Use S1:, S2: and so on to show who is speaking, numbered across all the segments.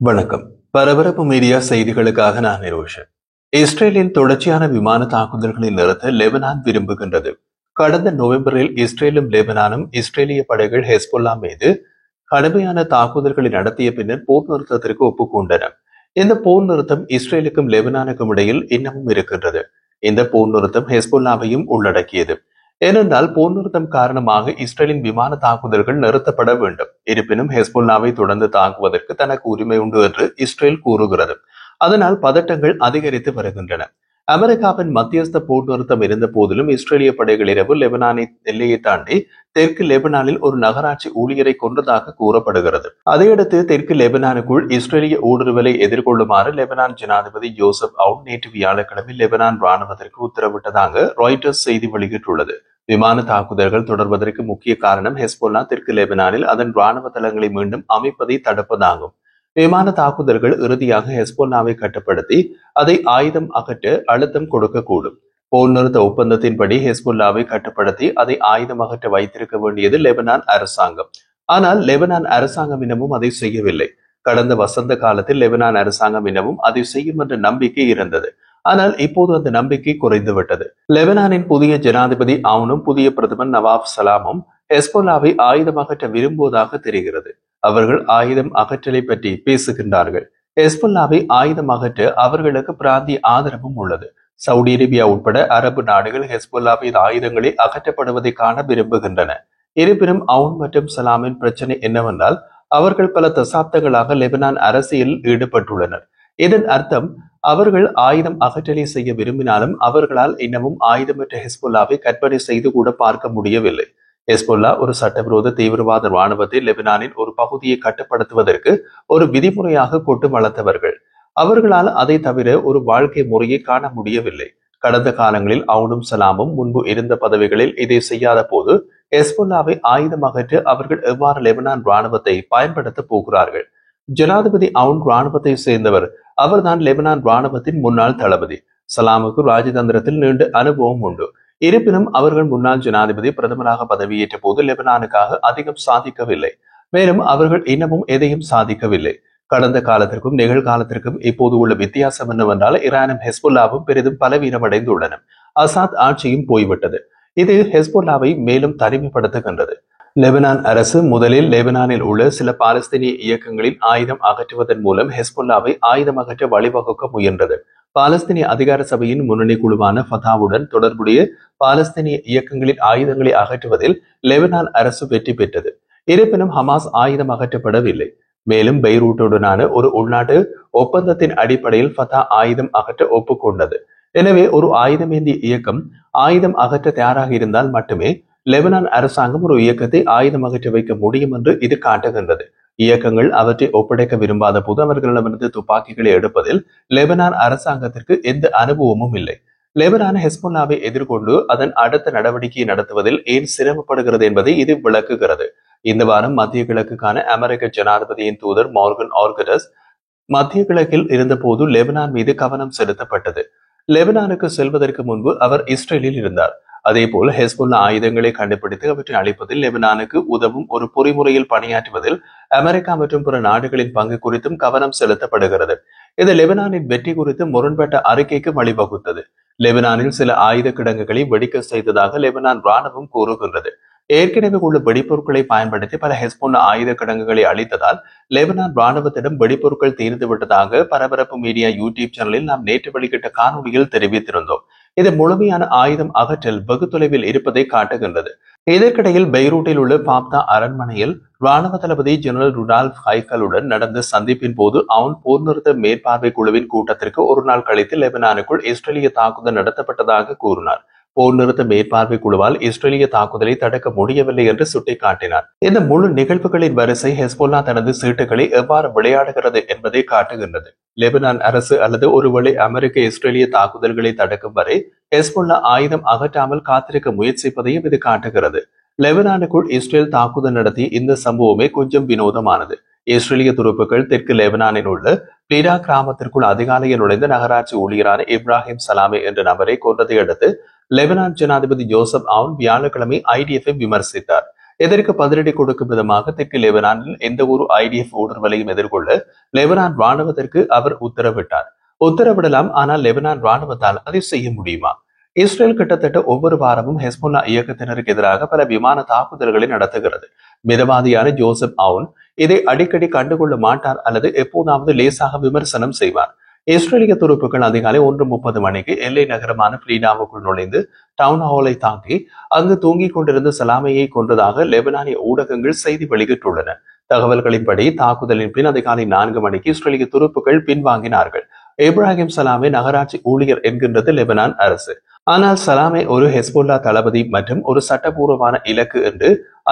S1: வணக்கம். பரபரப்பு மீடியா செய்திகளுக்காக நான் நிரோஷன். இஸ்ரேலின் தொடர்ச்சியான விமான தாக்குதல்களை நிறுத்த லெபனான் விரும்புகின்றது. கடந்த நவம்பரில் இஸ்ரேலும் லெபனானும் இஸ்ரேலிய படைகள் ஹெஸ்பொல்லா மீது கடுமையான தாக்குதல்களை நடத்திய பின்னர் போர் நிறுத்தத்திற்கு ஒப்புக்கொண்டன. இந்த போர் நிறுத்தம் இஸ்ரேலுக்கும் லெபனானுக்கும் இடையில் இன்னமும் இருக்கின்றது. இந்த போர் நிறுத்தம் ஹெஸ்பொல்லாவையும் உள்ளடக்கியது. ஏனென்றால் போர் நிறுத்தம் காரணமாக இஸ்ரேலின் விமான தாக்குதல்கள் நிறுத்தப்பட வேண்டும். இருப்பினும் ஹெஸ்பொல்லாவை தொடர்ந்து தாக்குவதற்கு தனக்கு உரிமை உண்டு என்று இஸ்ரேல் கூறுகிறது. அதனால் பதட்டங்கள் அதிகரித்து வருகின்றன. அமெரிக்காவின் மத்தியஸ்த போர் நிறுத்தம் இருந்த போதிலும் இஸ்ரேலிய படைகள் இரவு லெபனானின் எல்லையை தாண்டி தெற்கு லெபனானில் ஒரு நகராட்சி ஊழியரை கொன்றதாக கூறப்படுகிறது. அதையடுத்து தெற்கு லெபனானுக்குள் இஸ்ரேலிய ஊடுருவலை எதிர்கொள்ளுமாறு லெபனான் ஜனாதிபதி ஜோசப் அவுன் நேற்று வியாழக்கிழமை லெபனான் ராணுவத்திற்கு உத்தரவிட்டதாக ராய்டர்ஸ் செய்தி வெளியிட்டுள்ளது. விமான தாக்குதல்கள் தொடர்வதற்கு முக்கிய காரணம் ஹெஸ்பொல்லா தெற்கு லெபனானில் அதன் ராணுவ தளங்களை மீண்டும் அமைப்பதை தடுப்பதாகும். விமான தாக்குதல்கள் இறுதியாக ஹெஸ்பொல்லாவை கட்டுப்படுத்தி அதை ஆயுதம் அகற்ற அழுத்தம் கொடுக்கக்கூடும். போர் நிறுத்த ஒப்பந்தத்தின்படி ஹெஸ்பொல்லாவை கட்டுப்படுத்தி அதை ஆயுதம் அகற்ற வைத்திருக்க வேண்டியது லெபனான் அரசாங்கம். ஆனால் லெபனான் அரசாங்கம் இன்னமும் அதை செய்யவில்லை. கடந்த வசந்த காலத்தில் லெபனான் அரசாங்கம் இன்னமும் அதை செய்யும் என்ற நம்பிக்கை இருந்தது. ஆனால் இப்போது அந்த நம்பிக்கை குறைந்துவிட்டது. லெபனானின் புதிய ஜனாதிபதி அவுனும் புதிய பிரதமர் நவாப் சலாமும் ஹெஸ்பொல்லாவை ஆயுதம் அகற்ற விரும்புவதாக தெரிகிறது. அவர்கள் ஆயுதம் அகற்றலை பற்றி பேசுகின்றார்கள். ஹெஸ்பொல்லாவை ஆயுதம் அகற்ற அவர்களுக்கு பிராந்திய ஆதரவும் உள்ளது. சவுதி அரேபியா உட்பட அரபு நாடுகள் ஹெஸ்பொல்லாவின் ஆயுதங்களை அகற்றப்படுவதை காண விரும்புகின்றன. இருப்பினும் அவுன் மற்றும் சலாமின் பிரச்சனை என்னவென்றால் அவர்கள் பல தசாப்தங்களாக லெபனான் அரசியலில் ஈடுபட்டுள்ளனர். இதன் அர்த்தம் அவர்கள் ஆயுதம் அகற்றலை செய்ய விரும்பினாலும் அவர்களால் இன்னமும் ஆயுதமற்ற ஹெஸ்பொல்லாவை கற்பனை செய்து கூட பார்க்க முடியவில்லை. ஹெஸ்பொல்லா ஒரு சட்டவிரோத தீவிரவாத ராணுவத்தை லெபனானின் ஒரு பகுதியை கட்டுப்படுத்துவதற்கு ஒரு விதிமுறையாக கொண்டு வளர்த்தவர்கள். அவர்களால் அதை தவிர ஒரு வாழ்க்கை முறையை காண முடியவில்லை. கடந்த காலங்களில் அவுனும் சலாமும் முன்பு இருந்த பதவிகளில் இதை செய்யாத போது ஹெஸ்பொல்லாவை ஆயுதம் அகற்ற அவர்கள் எவ்வாறு லெபனான் ராணுவத்தை பயன்படுத்த போகிறார்கள்? ஜனாதிபதி அவுன் ராணுவத்தை சேர்ந்தவர். அவர்தான் லெபனான் ராணுவத்தின் முன்னாள் தளபதி. சலாமுக்கு ராஜதந்திரத்தில் நீண்ட அனுபவம் உண்டு. இருப்பினும் அவர்கள் முன்னாள் ஜனாதிபதி பிரதமராக பதவியேற்ற போது லெபனானுக்காக அதிகம் சாதிக்கவில்லை. மேலும் அவர்கள் இன்னமும் எதையும் சாதிக்கவில்லை. கடந்த காலத்திற்கும் நிகழ்காலத்திற்கும் இப்போது உள்ள வித்தியாசம் என்னவென்றால் ஈரானும் ஹெஸ்பொல்லாவும் பெரிதும் பலவீனமடைந்துள்ளன. அசாத் ஆட்சியும் போய்விட்டது. இது ஹெஸ்பொல்லாவை மேலும் தனிமைப்படுத்துகின்றது. லெபனான் அரசு முதலில் லெபனானில் உள்ள சில பாலஸ்தீனிய இயக்கங்களின் ஆயுதம் அகற்றுவதன் மூலம் ஹெஸ்பொல்லாவை ஆயுதம் அகற்ற வழிவகுக்க முயன்றது. பாலஸ்தீனிய அதிகார சபையின் முன்னணி குழுவான ஃபதாவுடன் தொடர்புடைய பாலஸ்தீனிய இயக்கங்களின் ஆயுதங்களை அகற்றுவதில் லெபனான் அரசு வெற்றி பெற்றது. இருப்பினும் ஹமாஸ் ஆயுதம் அகற்றப்படவில்லை. மேலும் பெய்ரூட்டுடனான ஒரு உள்நாட்டு ஒப்பந்தத்தின் அடிப்படையில் ஃபதா ஆயுதம் அகற்ற ஒப்புக்கொண்டது. எனவே ஒரு ஆயுதமேந்திய இயக்கம் ஆயுதம் அகற்ற தயாராக இருந்தால் மட்டுமே லெபனான் அரசாங்கம் ஒரு இயக்கத்தை ஆயுதம் அகற்ற வைக்க முடியும் என்று இது காட்டுகின்றது. இயக்கங்கள் அவற்றை ஒப்படைக்க விரும்பாத போது அவர்களிடமிருந்து துப்பாக்கிகளை எடுப்பதில் லெபனான் அரசாங்கத்திற்கு எந்த அனுபவமும் இல்லை. லெபனான் ஹெஸ்பொல்லாவை எதிர்கொண்டு அதன் அடுத்த நடவடிக்கையை நடத்துவதில் ஏன் சிரமப்படுகிறது என்பதை இது விளக்குகிறது. இந்த வாரம் மத்திய கிழக்குக்கான அமெரிக்க ஜனாதிபதியின் தூதர் மார்கன் ஆர்கடஸ் மத்திய கிழக்கில் இருந்தபோது லெபனான் மீது கவனம் செலுத்தப்பட்டது. லெபனானுக்கு செல்வதற்கு முன்பு அவர் இஸ்ரேலில் இருந்தார். அதேபோல் ஹெஸ்பொல்லா ஆயுதங்களை கண்டுபிடித்து அவற்றை அளிப்பதில் லெபனானுக்கு உதவும் ஒரு பொறிமுறையில் பணியாற்றுவதில் அமெரிக்கா மற்றும் பிற நாடுகளின் பங்கு குறித்தும் கவனம் செலுத்தப்படுகிறது. இது லெபனானின் வெற்றி குறித்து முரண்பட்ட அறிக்கைக்கு வழிவகுத்தது. லெபனானில் சில ஆயுத கிடங்குகளை வெடிக்க செய்ததாக லெபனான் ராணுவம் கூறுகின்றது. ஏற்கனவே உள்ள வெடிப்பொருட்களை பயன்படுத்தி பல ஹெஸ்பொல்லா ஆயுத கிடங்குகளை அளித்ததால் லெபனான் ராணுவத்திடம் வெடிப்பொருட்கள் தீர்ந்து விட்டதாக பரபரப்பு மீடியா யூடியூப் சேனலில் நாம் நேற்று வெளியிட்ட காணொலியில் தெரிவித்திருந்தோம். இது முழுமையான ஆயுதம் அகற்றல் வெகு தொலைவில் இருப்பதை காட்டுகின்றது. இதற்கிடையில் பெய்ரூட்டில் உள்ள பாப்தா அரண்மனையில் ராணுவ தளபதி ஜெனரல் ருடால்ஃப் ஹைக்கலுடன் நடந்த சந்திப்பின் போது அவுன் போர் நிறுத்த மேற்பார்வை குழுவின் கூட்டத்திற்கு ஒரு நாள் கழித்து லெபனானுக்குள் இஸ்ரேலிய தாக்குதல் நடத்தப்பட்டதாக கூறினார். போர் நிறுத்த மேற்பார்வை குழுவால் இஸ்ரேலிய தாக்குதலை தடுக்க முடியவில்லை என்று சுட்டிக்காட்டினார். இந்த முழு நிகழ்வுகளின் வரிசை ஹெஸ்பொல்லா தனது சீட்டுகளை எவ்வாறு விளையாடுகிறது என்பதை காட்டுகின்றது. லெபனான் அரசு அல்லது ஒருவேளை அமெரிக்க இஸ்ரேலிய தாக்குதல்களை தடுக்கும் வரை ஹெஸ்பொல்லா ஆயுதம் அகற்றாமல் காத்திருக்க முயற்சிப்பதையும் இது காட்டுகிறது. லெபனானுக்குள் இஸ்ரேல் தாக்குதல் நடத்திய இந்த சம்பவமே கொஞ்சம் வினோதமானது. இஸ்ரேலிய துருப்புகள் தெற்கு லெபனானில் உள்ள பிலா கிராமத்திற்குள் அதிகாலையில் நுழைந்த நகராட்சி ஊழியரான இப்ராஹிம் சலாமே என்ற நபரை கொன்றதை அடுத்து லெபனான் ஜனாதிபதி ஜோசப் அவுன் வியாழக்கிழமை IDF விமர்சித்தார். இதற்கு பதிலடி கொடுக்கும் விதமாக தெற்கு லெபனானில் எந்த ஒரு IDF ஊடுருவலையும் எதிர்கொள்ள லெபனான் ராணுவத்திற்கு அவர் உத்தரவிடலாம். ஆனால் லெபனான் ராணுவத்தால் அதை செய்ய முடியுமா? இஸ்ரேல் கிட்டத்தட்ட ஒவ்வொரு வாரமும் ஹெஸ்புல்லா இயக்கத்தினருக்கு எதிராக பல விமான தாக்குதல்களை நடத்துகிறது. மிதவாதியான ஜோசப் அவுன் இதை அடிக்கடி கண்டுகொள்ள மாட்டார் அல்லது எப்போதாவது லேசாக விமர்சனம் செய்வார். இஸ்ரேலிய துருப்புகள் அதிகாலை 1:30 மணிக்கு எல்லை நகரமான பிளீனாவுக்குள் நுழைந்து டவுன் ஹாலை தாக்கி அங்கு தூங்கிக் கொண்டிருந்த சலாமையை கொன்றதாக லெபனானிய ஊடகங்கள் செய்தி வெளியிட்டுள்ளன. தகவல்களின்படி தாக்குதலின் பின் அதிகாலை 4 மணிக்கு இஸ்ரேலிய துருப்புகள் பின்வாங்கினார்கள். இப்ராஹிம் சலாமே நகராட்சி ஊழியர் என்கின்றது லெபனான் அரசு. ஆனால் சலாமே ஒரு ஹெஸ்புல்லா தளபதி மற்றும் ஒரு சட்டபூர்வமான இலக்கு என்று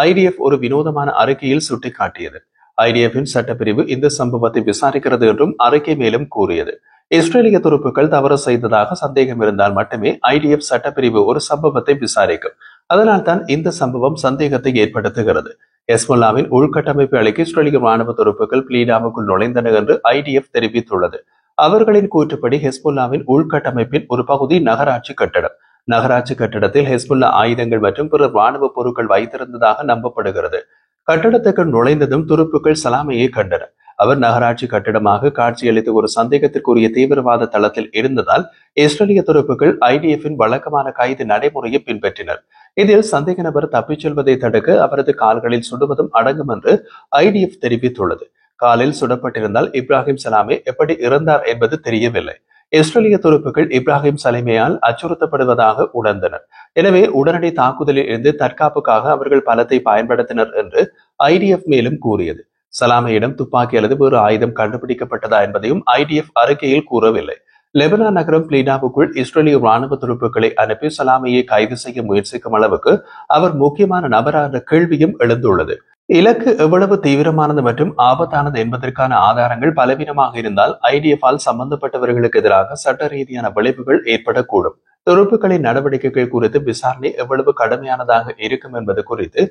S1: IDF ஒரு வினோதமான அறிக்கையில் சுட்டிக்காட்டியது. IDF-இன் சட்டப்பிரிவு இந்த சம்பவத்தை விசாரிக்கிறது என்றும் அறிக்கை மேலும் கூறியது. இஸ்ரேலிய துருப்புகள் தவறு செய்ததாக சந்தேகம் இருந்தால் மட்டுமே IDF சட்டப்பிரிவு ஒரு சம்பவத்தை விசாரிக்கும். அதனால் தான் இந்த சம்பவம் சந்தேகத்தை ஏற்படுத்துகிறது. ஹெஸ்புல்லாவின் உள்கட்டமைப்பை அளிக்க இஸ்ரேலிய ராணுவ துருப்புகள் பிளீனாவுக்குள் நுழைந்தன என்று IDF தெரிவித்துள்ளது. அவர்களின் கூற்றுப்படி ஹெஸ்புல்லாவின் உள்கட்டமைப்பின் ஒரு பகுதி நகராட்சி கட்டடம். நகராட்சி கட்டடத்தில் ஹெஸ்புல்லா ஆயுதங்கள் மற்றும் பிற ராணுவ பொருட்கள் வைத்திருந்ததாக நம்பப்படுகிறது. கட்டடத்துக்கு நுழைந்ததும் துருப்புகள் சலாமையை கண்டனர். அவர் நகராட்சி கட்டடமாக காட்சியளித்த ஒரு சந்தேகத்திற்குரிய தீவிரவாத தளத்தில் இருந்ததால் இஸ்ரேலிய துருப்புகள் IDF-இன் வழக்கமான கைது நடைமுறையை பின்பற்றினர். இதில் சந்தேக நபர் தப்பிச் செல்வதை தடுக்க அவரது கால்களில் சுடுவதும் அடங்கும் என்று IDF தெரிவித்துள்ளது. காலில் சுடப்பட்டிருந்தால் இப்ராஹிம் சலாமே எப்படி இறந்தார் என்பது தெரியவில்லை. இஸ்ரேலிய துருப்புகள் இப்ராஹிம் சலாமையால் அச்சுறுத்தப்படுவதாக உணர்ந்தனர். எனவே உடனடி தாக்குதலில் இருந்து தற்காப்புக்காக அவர்கள் பலத்தை பயன்படுத்தினர் என்று IDF மேலும் கூறியது. சலாமையிடம் துப்பாக்கி அல்லது வேறு ஆயுதம் கண்டுபிடிக்கப்பட்டதா என்பதையும் IDF அறிக்கையில் கூறவில்லை. லெபனான் நகரம் பிளீனாவுக்குள் இஸ்ரேலிய ராணுவ துருப்புகளை அனுப்பி சலாமையை கைது செய்ய முயற்சிக்கும் அளவுக்கு அவர் முக்கியமான நபரா என்ற கேள்வியும் எழுந்துள்ளது. இலக்கு எவ்வளவு தீவிரமானது மற்றும் ஆபத்தானது என்பதற்கான ஆதாரங்கள் பலவீனமாக இருந்தால் IDF-ஆல் சம்பந்தப்பட்டவர்களுக்கு எதிராக சட்ட ரீதியான விளைவுகள் ஏற்படக்கூடும். துருப்புகளின் நடவடிக்கைகள் குறித்து விசாரணை எவ்வளவு கடுமையானதாக இருக்கும் என்பது குறித்து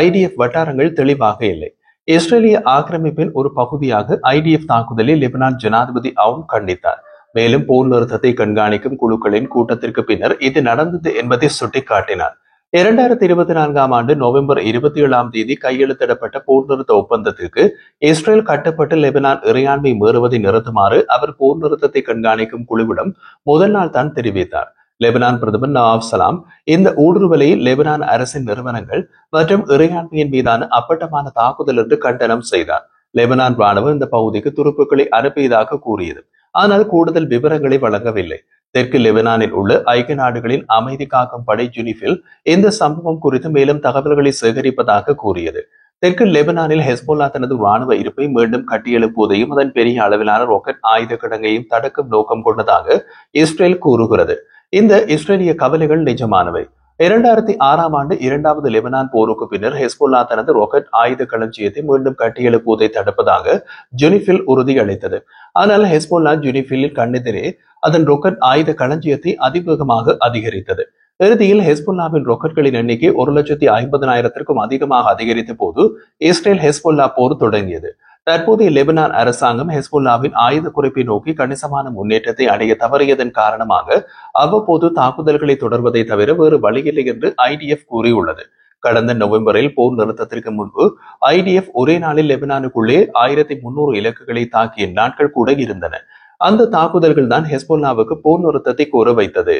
S1: IDF வட்டாரங்கள் தெளிவாக இல்லை. இஸ்ரேலிய ஆக்கிரமிப்பின் ஒரு பகுதியாக IDF தாக்குதலில் லெபனான் ஜனாதிபதி அவுன் கண்டித்தார். மேலும் போர் நிறுத்தத்தை கண்காணிக்கும் குழுக்களின் கூட்டத்திற்கு பின்னர் இது நடந்தது என்பதை சுட்டிக்காட்டினார். 2024 ஆண்டு நவம்பர் 27 கையெழுத்திடப்பட்ட போர் நிறுத்த ஒப்பந்தத்திற்கு இஸ்ரேல் கட்டுப்பட்டு லெபனான் இறையாண்மை மீறுவதை நிறுத்துமாறு அவர் போர் நிறுத்தத்தை கண்காணிக்கும் குழுவிடம் முதல் நாள் தான் தெரிவித்தார். லெபனான் பிரதமர் நவாப் சலாம் இந்த ஊடுருவலை லெபனான் அரசின் நிறுவனங்கள் மற்றும் இறையாண்மையின் மீதான அப்பட்டமான தாக்குதல் என்று கண்டனம் செய்தார். லெபனான் ராணுவம் இந்த பகுதிக்கு துருப்புக்களை அனுப்பியதாக கூறியது. ஆனால் கூடுதல் விவரங்களை வழங்கவில்லை. தெற்கு லெபனானில் உள்ள ஐக்கிய நாடுகளின் அமைதி காக்கும் படை யுனிஃபில் இந்த சம்பவம் குறித்து மேலும் தகவல்களை சேகரிப்பதாக கூறியது. தெற்கு லெபனானில் ஹெஸ்புல்லா தனது ராணுவ இருப்பை மீண்டும் கட்டியெழுப்புவதையும் அதன் பெரிய அளவிலான ராக்கெட் ஆயுத கிடங்கையும் தடுக்கும் நோக்கம் கொண்டதாக இஸ்ரேல் கூறுகிறது. இந்த இஸ்ரேலிய கவலைகள் நிஜமானவை. 2006 ஆண்டு 2வது லெபனான் போருக்கு பின்னர் ஹெஸ்புல்லா தனது ராக்கெட் ஆயுத களஞ்சியத்தை மீண்டும் கட்டியெழுப்புவதை தடுப்பதாக யுனிஃபில் உறுதியளித்தது. ஆனால் ஹெஸ்புல்லா யுனிஃபிலில் கண்ணெதிரே அதன் ராக்கெட் ஆயுத களஞ்சியத்தை அதிவேகமாக அதிகரித்தது. இறுதியில் ஹெஸ்புல்லாவின் ராக்கெட்களின் எண்ணிக்கை 1,50,000-க்கும் அதிகமாக அதிகரித்த போது இஸ்ரேல் ஹெஸ்புல்லா போர் தொடங்கியது. தற்போதைய லெபனான் அரசாங்கம் ஹெஸ்புல்லாவின் ஆயுத குறைப்பை நோக்கி கணிசமான முன்னேற்றத்தை அடைய தவறியதன் காரணமாக அவ்வப்போது தாக்குதல்களை தொடர்வதை தவிர வேறு வழியில்லை என்று IDF கூறியுள்ளது. கடந்த நவம்பரில் போர் நிறுத்தத்திற்கு முன்பு IDF ஒரே நாளில் லெபனானுக்குள்ளே 1300 இலக்குகளை தாக்கிய நாட்கள் கூட இருந்தன. அந்த தாக்குதல்கள் தான் ஹெஸ்புல்லாவுக்கு போர் நிறுத்தத்தை கோர வைத்தது.